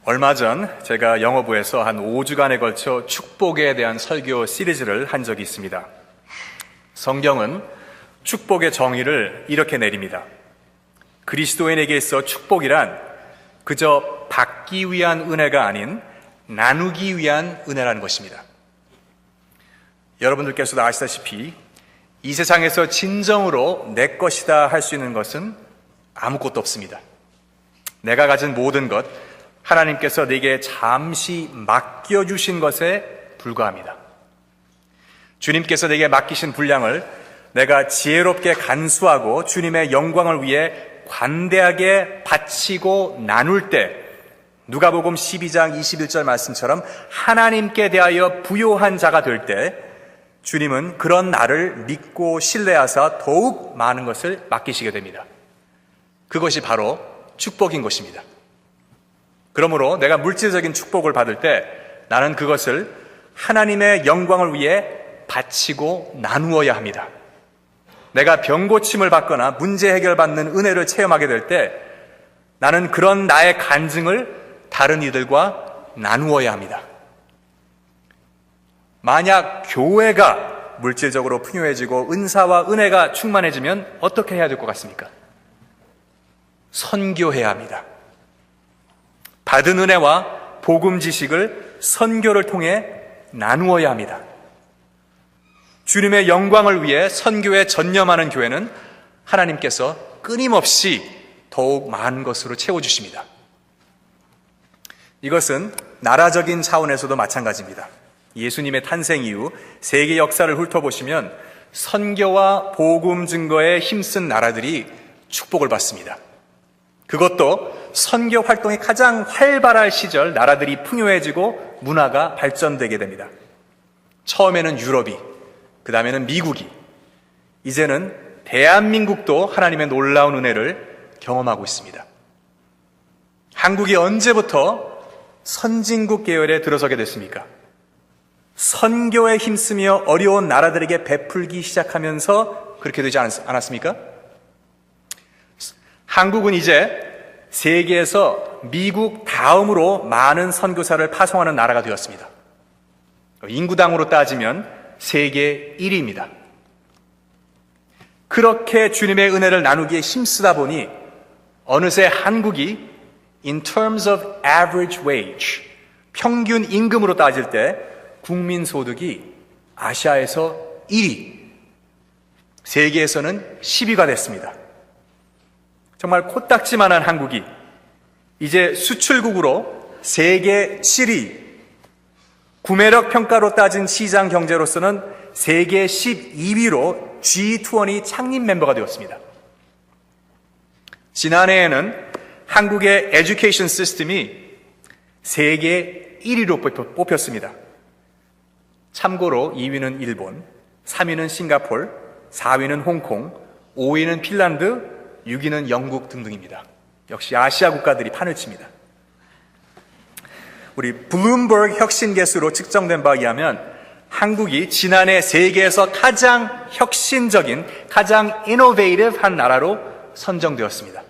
얼마 전 제가 영어부에서 한 5주간에 걸쳐 축복에 대한 설교 시리즈를 한 적이 있습니다. 성경은 축복의 정의를 이렇게 내립니다. 그리스도인에게 있어 축복이란 그저 받기 위한 은혜가 아닌 나누기 위한 은혜라는 것입니다. 여러분들께서도 아시다시피 이 세상에서 진정으로 내 것이다 할 수 있는 것은 아무것도 없습니다. 내가 가진 모든 것, 하나님께서 내게 잠시 맡겨주신 것에 불과합니다. 주님께서 내게 맡기신 분량을 내가 지혜롭게 간수하고 주님의 영광을 위해 관대하게 바치고 나눌 때, 누가복음 12장 21절 말씀처럼 하나님께 대하여 부요한 자가 될 때 주님은 그런 나를 믿고 신뢰하사 더욱 많은 것을 맡기시게 됩니다. 그것이 바로 축복인 것입니다. 그러므로 내가 물질적인 축복을 받을 때 나는 그것을 하나님의 영광을 위해 바치고 나누어야 합니다. 내가 병고침을 받거나 문제 해결받는 은혜를 체험하게 될 때 나는 그런 나의 간증을 다른 이들과 나누어야 합니다. 만약 교회가 물질적으로 풍요해지고 은사와 은혜가 충만해지면 어떻게 해야 될 것 같습니까? 선교해야 합니다. 받은 은혜와 복음 지식을 선교를 통해 나누어야 합니다. 주님의 영광을 위해 선교에 전념하는 교회는 하나님께서 끊임없이 더욱 많은 것으로 채워주십니다. 이것은 나라적인 차원에서도 마찬가지입니다. 예수님의 탄생 이후 세계 역사를 훑어보시면 선교와 복음 증거에 힘쓴 나라들이 축복을 받습니다. 그것도 선교 활동이 가장 활발할 시절 나라들이 풍요해지고 문화가 발전되게 됩니다. 처음에는 유럽이, 그 다음에는 미국이, 이제는 대한민국도 하나님의 놀라운 은혜를 경험하고 있습니다. 한국이 언제부터 선진국 계열에 들어서게 됐습니까? 선교에 힘쓰며 어려운 나라들에게 베풀기 시작하면서 그렇게 되지 않았습니까? 한국은 이제 세계에서 미국 다음으로 많은 선교사를 파송하는 나라가 되었습니다. 인구당으로 따지면 세계 1위입니다. 그렇게 주님의 은혜를 나누기에 힘쓰다 보니 어느새 한국이 in terms of average wage, 평균 임금으로 따질 때 국민 소득이 아시아에서 1위, 세계에서는 10위가 됐습니다. 정말 코딱지만한 한국이 이제 수출국으로 세계 7위, 구매력 평가로 따진 시장 경제로서는 세계 12위로 G20 창립 멤버가 되었습니다. 지난해에는 한국의 에듀케이션 시스템이 세계 1위로 뽑혔습니다. 참고로 2위는 일본, 3위는 싱가포르, 4위는 홍콩, 5위는 핀란드, 6위는 영국 등등입니다. 역시 아시아 국가들이 판을 칩니다. 우리 블룸버그 혁신개수로 측정된 바에 의하면 한국이 지난해 세계에서 가장 혁신적인, 가장 이노베이티브한 나라로 선정되었습니다.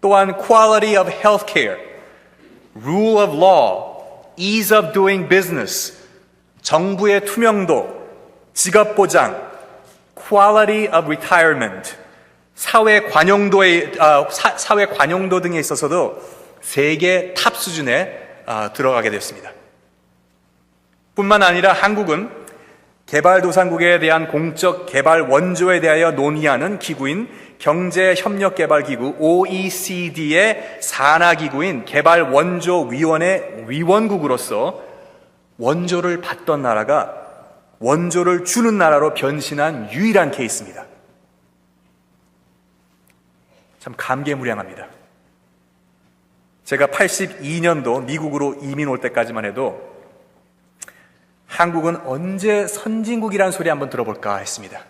또한 quality of healthcare, rule of law, ease of doing business, 정부의 투명도, 직업 보장, quality of retirement, 사회 관용도 등에 있어서도 세계 탑 수준에 들어가게 됐습니다. 뿐만 아니라 한국은 개발도상국에 대한 공적 개발 원조에 대하여 논의하는 기구인 경제협력개발기구 OECD의 산하기구인 개발원조위원회 위원국으로서 원조를 받던 나라가 원조를 주는 나라로 변신한 유일한 케이스입니다. 참 감개무량합니다. 제가 82년도 미국으로 이민 올 때까지만 해도 한국은 언제 선진국이라는 소리 한번 들어볼까 했습니다.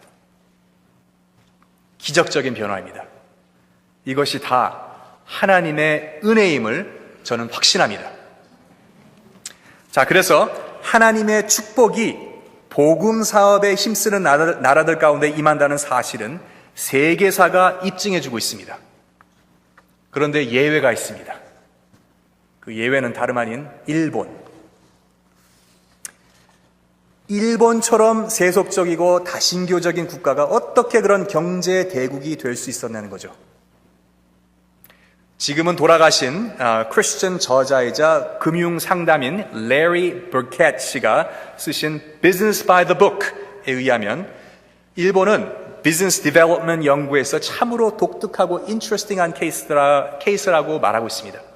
기적적인 변화입니다. 이것이 다 하나님의 은혜임을 저는 확신합니다. 자, 그래서 하나님의 축복이 복음 사업에 힘쓰는 나라들 가운데 임한다는 사실은 세계사가 입증해주고 있습니다. 그런데 예외가 있습니다. 그 예외는 다름 아닌 일본. 일본처럼 세속적이고 다신교적인 국가가 어떻게 그런 경제 대국이 될 수 있었냐는 거죠. 지금은 돌아가신 크리스천 저자이자 금융 상담인 레리 버켓 씨가 쓰신 Business by the Book에 의하면 일본은 비즈니스 디벨롭먼트 연구에서 참으로 독특하고 인트레스팅한 케이스라고 말하고 있습니다.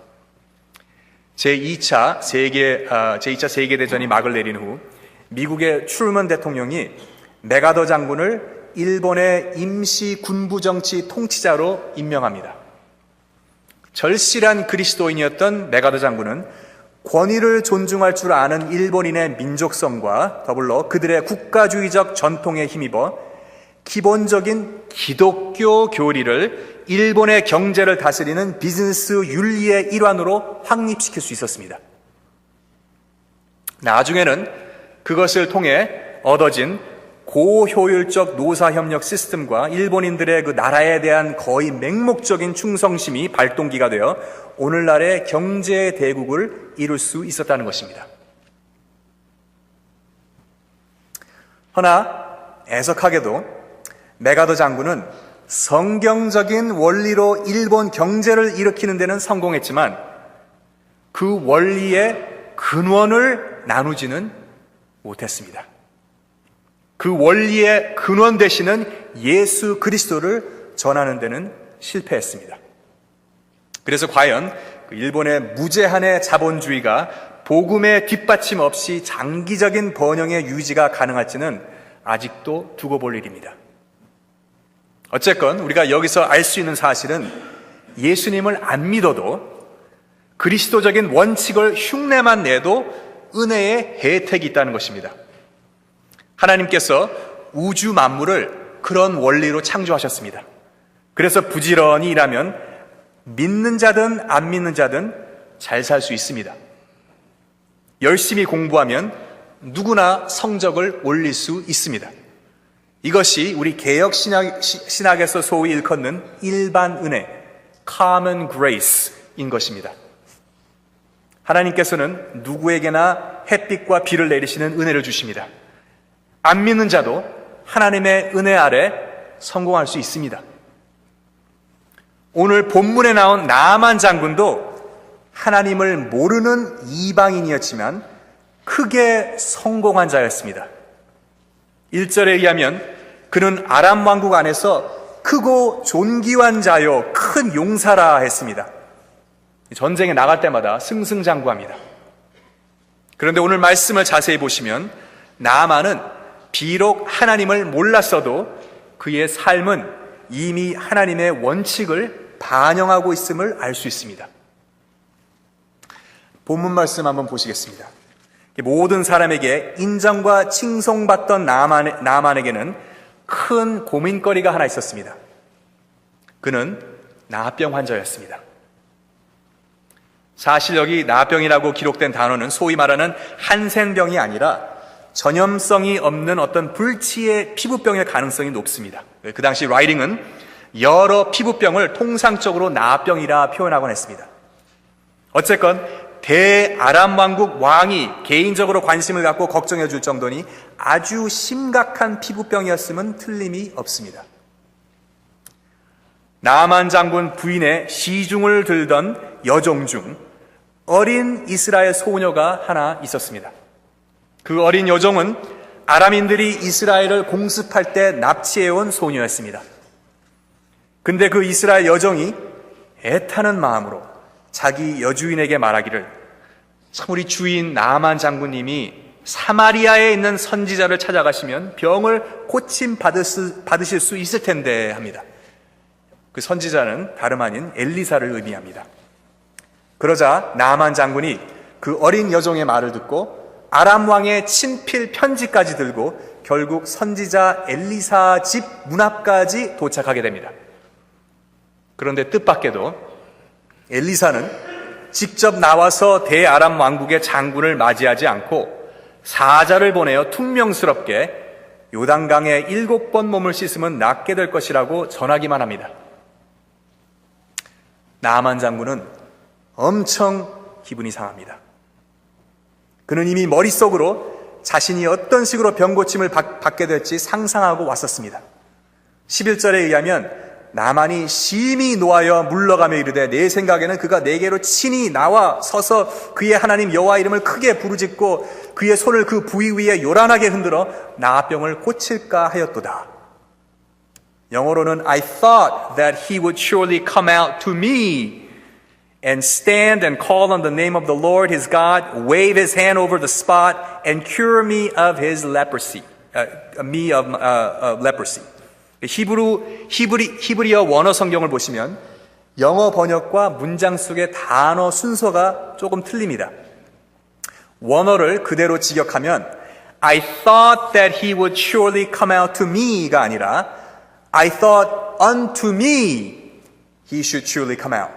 제2차 세계대전이 막을 내린 후 미국의 트루먼 대통령이 메가더 장군을 일본의 임시 군부정치 통치자로 임명합니다. 절실한 그리스도인이었던 메가더 장군은 권위를 존중할 줄 아는 일본인의 민족성과 더불어 그들의 국가주의적 전통에 힘입어 기본적인 기독교 교리를 일본의 경제를 다스리는 비즈니스 윤리의 일환으로 확립시킬 수 있었습니다. 나중에는 그것을 통해 얻어진 고효율적 노사협력 시스템과 일본인들의 그 나라에 대한 거의 맹목적인 충성심이 발동기가 되어 오늘날의 경제 대국을 이룰 수 있었다는 것입니다. 허나 애석하게도 메가더 장군은 성경적인 원리로 일본 경제를 일으키는 데는 성공했지만 그 원리의 근원을 나누지는 못했습니다. 그 원리의 근원 되시는 예수 그리스도를 전하는 데는 실패했습니다. 그래서 과연 일본의 무제한의 자본주의가 복음의 뒷받침 없이 장기적인 번영의 유지가 가능할지는 아직도 두고 볼 일입니다. 어쨌건 우리가 여기서 알 수 있는 사실은 예수님을 안 믿어도 그리스도적인 원칙을 흉내만 내도 은혜의 혜택이 있다는 것입니다. 하나님께서 우주 만물을 그런 원리로 창조하셨습니다. 그래서 부지런히 일하면 믿는 자든 안 믿는 자든 잘 살 수 있습니다. 열심히 공부하면 누구나 성적을 올릴 수 있습니다. 이것이 우리 개혁 신학에서 소위 일컫는 일반 은혜, common grace인 것입니다. 하나님께서는 누구에게나 햇빛과 비를 내리시는 은혜를 주십니다. 안 믿는 자도 하나님의 은혜 아래 성공할 수 있습니다. 오늘 본문에 나온 나아만 장군도 하나님을 모르는 이방인이었지만 크게 성공한 자였습니다. 1절에 의하면 그는 아람 왕국 안에서 크고 존귀한 자요 큰 용사라 했습니다. 전쟁에 나갈 때마다 승승장구합니다. 그런데 오늘 말씀을 자세히 보시면 나아만은 비록 하나님을 몰랐어도 그의 삶은 이미 하나님의 원칙을 반영하고 있음을 알 수 있습니다. 본문 말씀 한번 보시겠습니다. 모든 사람에게 인정과 칭송받던 나아만에게는 큰 고민거리가 하나 있었습니다. 그는 나병 환자였습니다. 사실 여기 나병이라고 기록된 단어는 소위 말하는 한센병이 아니라 전염성이 없는 어떤 불치의 피부병일 가능성이 높습니다. 그 당시 라이팅은 여러 피부병을 통상적으로 나병이라 표현하곤 했습니다. 어쨌건 대아람 왕국 왕이 개인적으로 관심을 갖고 걱정해 줄 정도니 아주 심각한 피부병이었음은 틀림이 없습니다. 나아만 장군 부인의 시중을 들던 여종 중 어린 이스라엘 소녀가 하나 있었습니다. 그 어린 여종은 아람인들이 이스라엘을 공습할 때 납치해온 소녀였습니다. 근데 그 이스라엘 여종이 애타는 마음으로 자기 여주인에게 말하기를 참 우리 주인 나아만 장군님이 사마리아에 있는 선지자를 찾아가시면 병을 고침 받으실 수 있을 텐데 합니다. 그 선지자는 다름 아닌 엘리사를 의미합니다. 그러자 나아만 장군이 그 어린 여종의 말을 듣고 아람 왕의 친필 편지까지 들고 결국 선지자 엘리사 집 문 앞까지 도착하게 됩니다. 그런데 뜻밖에도 엘리사는 직접 나와서 대아람 왕국의 장군을 맞이하지 않고 사자를 보내어 퉁명스럽게 요단강에 7번 몸을 씻으면 낫게 될 것이라고 전하기만 합니다. 나아만 장군은 엄청 기분이 상합니다. 그는 이미 머릿속으로 자신이 어떤 식으로 병고침을 받게 될지 상상하고 왔었습니다. 11절에 의하면 나만이 심히 노하여 물러가며 이르되 내 생각에는 그가 내게로 친히 나와 서서 그의 하나님 여호와 이름을 크게 부르짖고 그의 손을 그 부위 위에 요란하게 흔들어 나병을 고칠까 하였도다. 영어로는 I thought that he would surely come out to me and stand and call on the name of the Lord his God, wave his hand over the spot and cure me of his leprosy. leprosy. 히브리어 원어 성경을 보시면 영어 번역과 문장 속의 단어 순서가 조금 틀립니다. 원어를 그대로 직역하면 I thought that he would surely come out to me가 아니라 I thought unto me he should surely come out.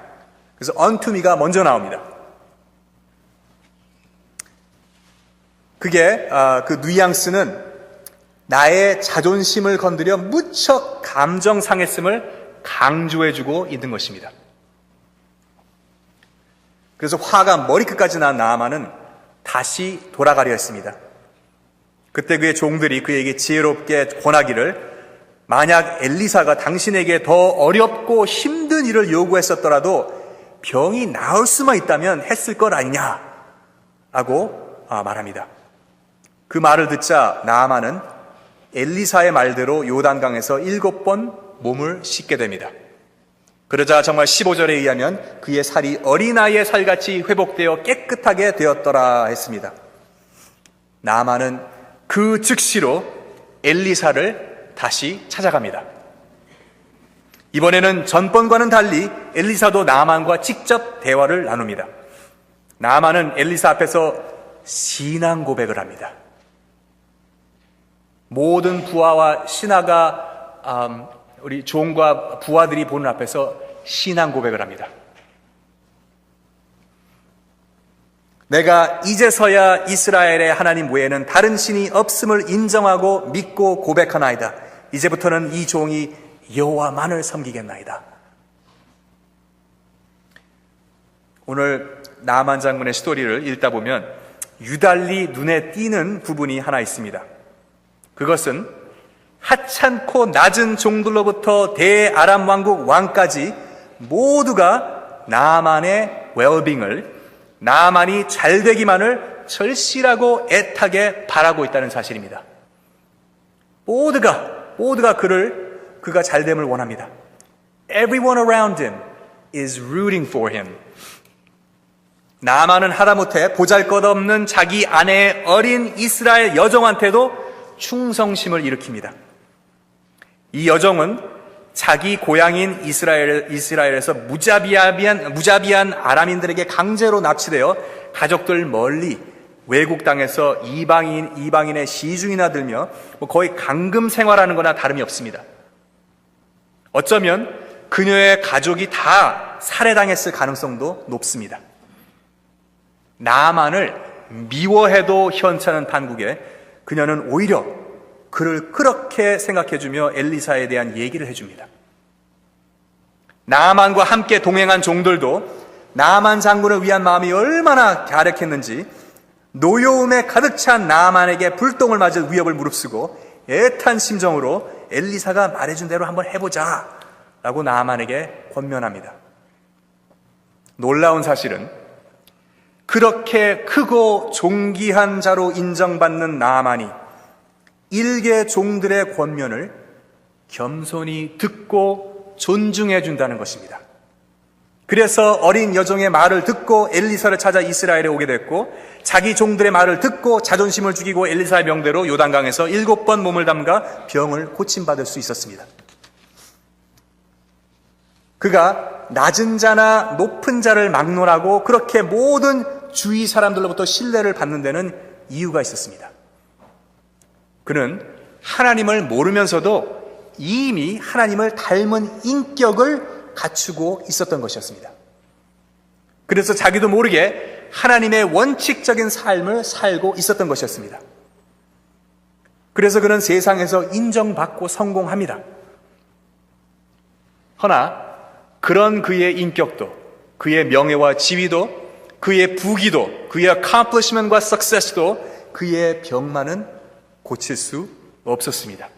그래서 unto me가 먼저 나옵니다. 그게 그 뉘앙스는 나의 자존심을 건드려 무척 감정 상했음을 강조해주고 있는 것입니다. 그래서 화가 머리끝까지 난 나아만은 다시 돌아가려 했습니다. 그때 그의 종들이 그에게 지혜롭게 권하기를 만약 엘리사가 당신에게 더 어렵고 힘든 일을 요구했었더라도 병이 나을 수만 있다면 했을 것 아니냐라고 말합니다. 그 말을 듣자 나아만은 엘리사의 말대로 요단강에서 7번 몸을 씻게 됩니다. 그러자 정말 15절에 의하면 그의 살이 어린아이의 살같이 회복되어 깨끗하게 되었더라 했습니다. 나아만은 그 즉시로 엘리사를 다시 찾아갑니다. 이번에는 전번과는 달리 엘리사도 나아만과 직접 대화를 나눕니다. 나아만은 엘리사 앞에서 신앙 고백을 합니다. 모든 부하와 신하가 우리 종과 부하들이 보는 앞에서 신앙 고백을 합니다. 내가 이제서야 이스라엘의 하나님 외에는 다른 신이 없음을 인정하고 믿고 고백하나이다. 이제부터는 이 종이 여호와만을 섬기겠나이다. 오늘 나아만 장군의 스토리를 읽다 보면 유달리 눈에 띄는 부분이 하나 있습니다. 그것은 하찮고 낮은 종들로부터 대아람 왕국 왕까지 모두가 나아만의 웰빙을, 나아만이 잘되기만을 절실하고 애타게 바라고 있다는 사실입니다. 모두가 그가 잘됨을 원합니다. Everyone around him is rooting for him. 나아만은 하다못해 보잘것없는 자기 아내의 어린 이스라엘 여종한테도 충성심을 일으킵니다. 이 여종은 자기 고향인 이스라엘에서 무자비한 아람인들에게 강제로 납치되어 가족들 멀리 외국 땅에서 이방인의 시중이나 들며 거의 강금 생활하는 거나 다름이 없습니다. 어쩌면 그녀의 가족이 다 살해당했을 가능성도 높습니다. 나아만을 미워해도 현찮은 판국에 그녀는 오히려 그를 그렇게 생각해주며 엘리사에 대한 얘기를 해줍니다. 나아만과 함께 동행한 종들도 나아만 장군을 위한 마음이 얼마나 갸륵했는지 노여움에 가득 찬 나아만에게 불똥을 맞을 위협을 무릅쓰고 애탄 심정으로 엘리사가 말해준 대로 한번 해보자 라고 나아만에게 권면합니다. 놀라운 사실은 그렇게 크고 존귀한 자로 인정받는 나아만이 일개 종들의 권면을 겸손히 듣고 존중해 준다는 것입니다. 그래서 어린 여종의 말을 듣고 엘리사를 찾아 이스라엘에 오게 됐고 자기 종들의 말을 듣고 자존심을 죽이고 엘리사의 명대로 요단강에서 7번 몸을 담가 병을 고침받을 수 있었습니다. 그가 낮은 자나 높은 자를 막론하고 그렇게 모든 주위 사람들로부터 신뢰를 받는 데는 이유가 있었습니다. 그는 하나님을 모르면서도 이미 하나님을 닮은 인격을 갖추고 있었던 것이었습니다. 그래서 자기도 모르게 하나님의 원칙적인 삶을 살고 있었던 것이었습니다. 그래서 그는 세상에서 인정받고 성공합니다. 허나 그런 그의 인격도 그의 명예와 지위도 그의 부귀도, 그의 accomplishment과 success도 그의 병만은 고칠 수 없었습니다.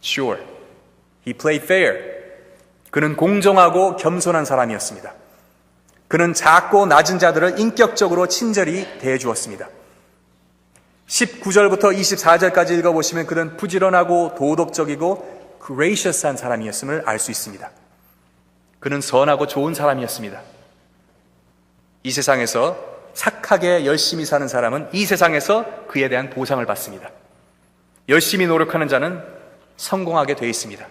Sure, he played fair. 그는 공정하고 겸손한 사람이었습니다. 그는 작고 낮은 자들을 인격적으로 친절히 대해주었습니다. 19절부터 24절까지 읽어보시면 그는 부지런하고 도덕적이고 gracious한 사람이었음을 알 수 있습니다. 그는 선하고 좋은 사람이었습니다. 이 세상에서 착하게 열심히 사는 사람은 이 세상에서 그에 대한 보상을 받습니다. 열심히 노력하는 자는 성공하게 되어 있습니다.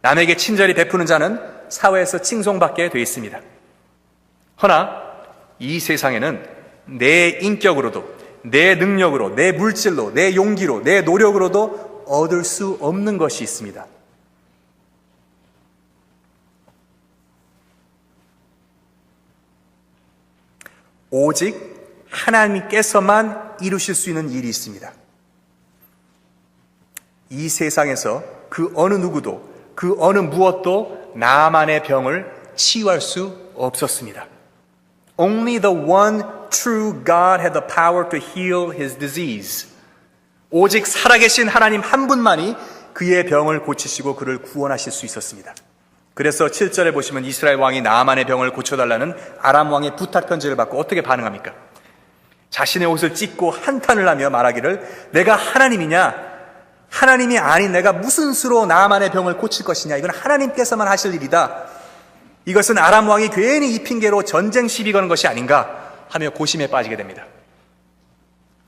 남에게 친절히 베푸는 자는 사회에서 칭송받게 되어 있습니다. 허나 이 세상에는 내 인격으로도, 내 능력으로, 내 물질로, 내 용기로, 내 노력으로도 얻을 수 없는 것이 있습니다. 오직 하나님께서만 이루실 수 있는 일이 있습니다. 이 세상에서 그 어느 누구도, 그 어느 무엇도 나만의 병을 치유할 수 없었습니다. Only the one true God had the power to heal his disease. 오직 살아계신 하나님 한 분만이 그의 병을 고치시고 그를 구원하실 수 있었습니다. 그래서 7절에 보시면 이스라엘 왕이 나만의 병을 고쳐달라는 아람 왕의 부탁 편지를 받고 어떻게 반응합니까? 자신의 옷을 찢고 한탄을 하며 말하기를 내가 하나님이냐? 하나님이 아닌 내가 무슨 수로 나만의 병을 고칠 것이냐? 이건 하나님께서만 하실 일이다. 이것은 아람 왕이 괜히 이 핑계로 전쟁 시비 거는 것이 아닌가 하며 고심에 빠지게 됩니다.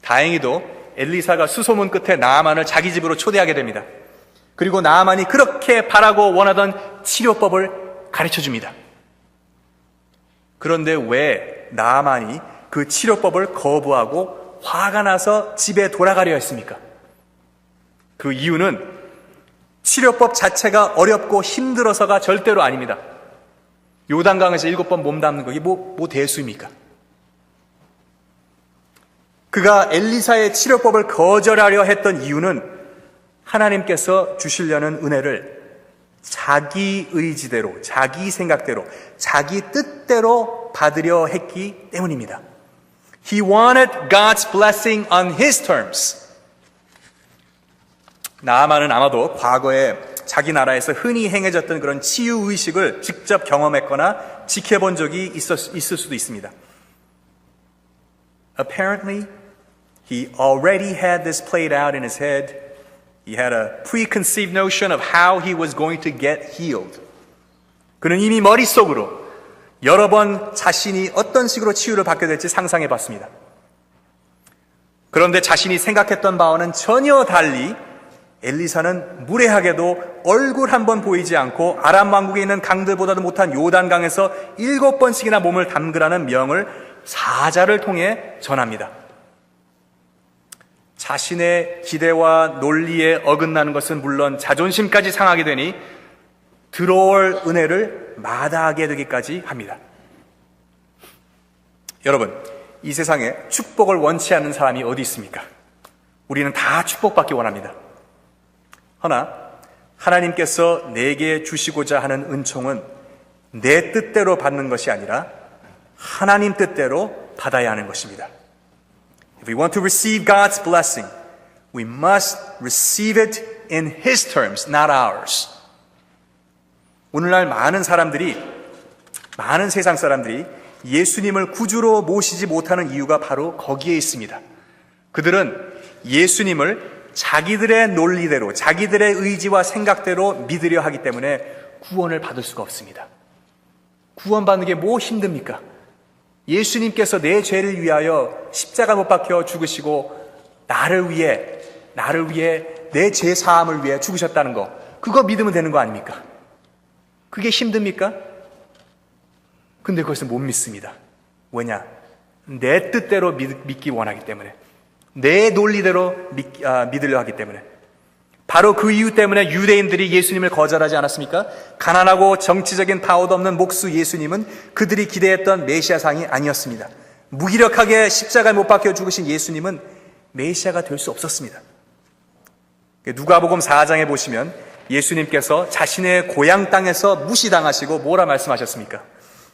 다행히도 엘리사가 수소문 끝에 나아만을 자기 집으로 초대하게 됩니다. 그리고 나아만이 그렇게 바라고 원하던 치료법을 가르쳐 줍니다. 그런데 왜 나아만이 그 치료법을 거부하고 화가 나서 집에 돌아가려 했습니까? 그 이유는 치료법 자체가 어렵고 힘들어서가 절대로 아닙니다. 요단강에서 7번 몸담는 거기 뭐 대수입니까? 그가 엘리사의 치료법을 거절하려 했던 이유는 하나님께서 주시려는 은혜를 자기 의지대로, 자기 생각대로, 자기 뜻대로 받으려 했기 때문입니다. He wanted God's blessing on his terms. 나아만은 아마도 과거에 자기 나라에서 흔히 행해졌던 그런 치유의식을 직접 경험했거나 지켜본 적이 있을 수도 있습니다. Apparently, he already had this played out in his head. He had a preconceived notion of how he was going to get healed. 그는 이미 머릿속으로 여러 번 자신이 어떤 식으로 치유를 받게 될지 상상해 봤습니다. 그런데 자신이 생각했던 바와는 전혀 달리 엘리사는 무례하게도 얼굴 한번 보이지 않고 아람 왕국에 있는 강들보다도 못한 요단강에서 7번씩이나 몸을 담그라는 명을 사자를 통해 전합니다. 자신의 기대와 논리에 어긋나는 것은 물론 자존심까지 상하게 되니 들어올 은혜를 마다하게 되기까지 합니다. 여러분, 이 세상에 축복을 원치 않는 사람이 어디 있습니까? 우리는 다 축복받기 원합니다. 허나 하나님께서 내게 주시고자 하는 은총은 내 뜻대로 받는 것이 아니라 하나님 뜻대로 받아야 하는 것입니다. If we want to receive God's blessing, we must receive it in His terms, not ours. 오늘날 많은 세상 사람들이 예수님을 구주로 모시지 못하는 이유가 바로 거기에 있습니다. 그들은 예수님을 자기들의 논리대로, 자기들의 의지와 생각대로 믿으려 하기 때문에 구원을 받을 수가 없습니다. 구원받는 게 뭐 힘듭니까? 예수님께서 내 죄를 위하여 십자가 못 박혀 죽으시고 나를 위해 내 죄 사함을 위해 죽으셨다는 거, 그거 믿으면 되는 거 아닙니까? 그게 힘듭니까? 근데 그것을 못 믿습니다. 왜냐? 내 뜻대로 믿기 원하기 때문에, 내 논리대로 믿으려 하기 때문에. 바로 그 이유 때문에 유대인들이 예수님을 거절하지 않았습니까? 가난하고 정치적인 파워도 없는 목수 예수님은 그들이 기대했던 메시아상이 아니었습니다. 무기력하게 십자가에 못 박혀 죽으신 예수님은 메시아가 될 수 없었습니다. 누가복음 4장에 보시면 예수님께서 자신의 고향 땅에서 무시당하시고 뭐라 말씀하셨습니까?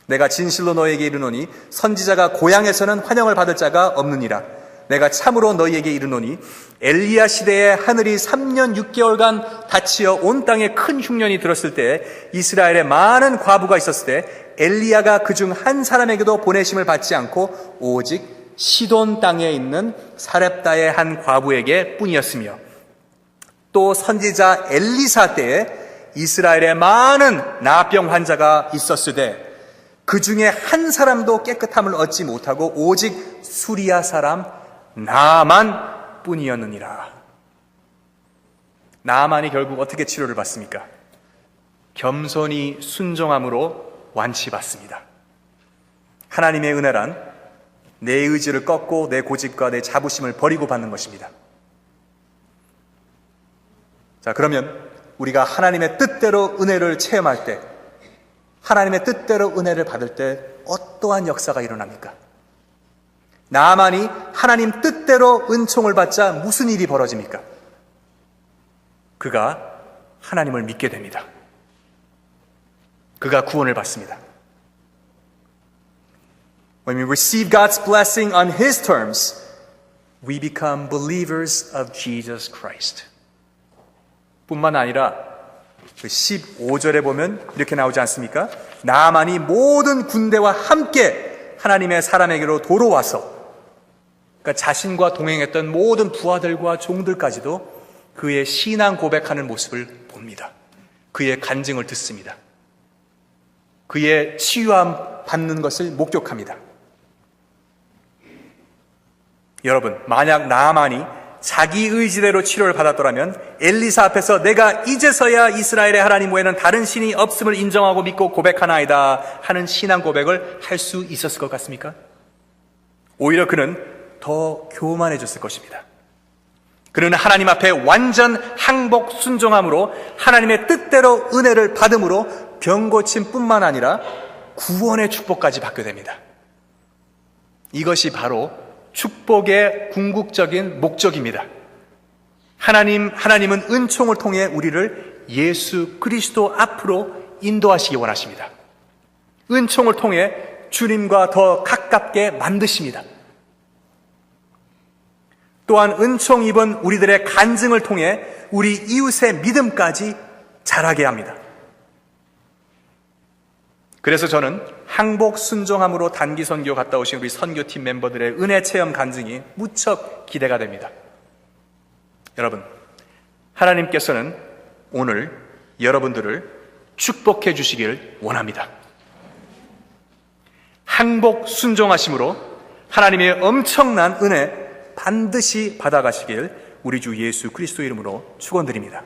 내가 진실로 너에게 이르노니 선지자가 고향에서는 환영을 받을 자가 없느니라. 내가 참으로 너희에게 이르노니 엘리야 시대에 하늘이 3년 6개월간 닫히어 온 땅에 큰 흉년이 들었을 때 이스라엘에 많은 과부가 있었을 때 엘리야가 그중 한 사람에게도 보내심을 받지 않고 오직 시돈 땅에 있는 사렙다의 한 과부에게 뿐이었으며 또 선지자 엘리사 때에 이스라엘에 많은 나병 환자가 있었으되 그 중에 한 사람도 깨끗함을 얻지 못하고 오직 수리아 사람 나만 뿐이었느니라. 나만이 결국 어떻게 치료를 받습니까? 겸손히 순종함으로 완치받습니다. 하나님의 은혜란 내 의지를 꺾고 내 고집과 내 자부심을 버리고 받는 것입니다. 자, 그러면 우리가 하나님의 뜻대로 은혜를 체험할 때, 하나님의 뜻대로 은혜를 받을 때 어떠한 역사가 일어납니까? 나만이 하나님 뜻대로 은총을 받자 무슨 일이 벌어집니까? 그가 하나님을 믿게 됩니다. 그가 구원을 받습니다. When we receive God's blessing on His terms, we become believers of Jesus Christ. 뿐만 아니라 그 15절에 보면 이렇게 나오지 않습니까? 나만이 모든 군대와 함께 하나님의 사람에게로 돌아와서, 그러니까 자신과 동행했던 모든 부하들과 종들까지도 그의 신앙 고백하는 모습을 봅니다. 그의 간증을 듣습니다. 그의 치유함 받는 것을 목격합니다. 여러분, 만약 나만이 자기 의지대로 치료를 받았더라면 엘리사 앞에서 내가 이제서야 이스라엘의 하나님 외에는 다른 신이 없음을 인정하고 믿고 고백하나이다 하는 신앙 고백을 할 수 있었을 것 같습니까? 오히려 그는 더 교만해졌을 것입니다. 그는 하나님 앞에 완전 항복 순종함으로 하나님의 뜻대로 은혜를 받음으로 병고침뿐만 아니라 구원의 축복까지 받게 됩니다. 이것이 바로 축복의 궁극적인 목적입니다. 하나님은 은총을 통해 우리를 예수 그리스도 앞으로 인도하시기 원하십니다. 은총을 통해 주님과 더 가깝게 만드십니다. 또한 은총 입은 우리들의 간증을 통해 우리 이웃의 믿음까지 자라게 합니다. 그래서 저는 항복 순종함으로 단기 선교 갔다 오신 우리 선교팀 멤버들의 은혜 체험 간증이 무척 기대가 됩니다. 여러분, 하나님께서는 오늘 여러분들을 축복해 주시길 원합니다. 항복 순종하심으로 하나님의 엄청난 은혜 반드시 받아가시길 우리 주 예수 그리스도 이름으로 축원드립니다.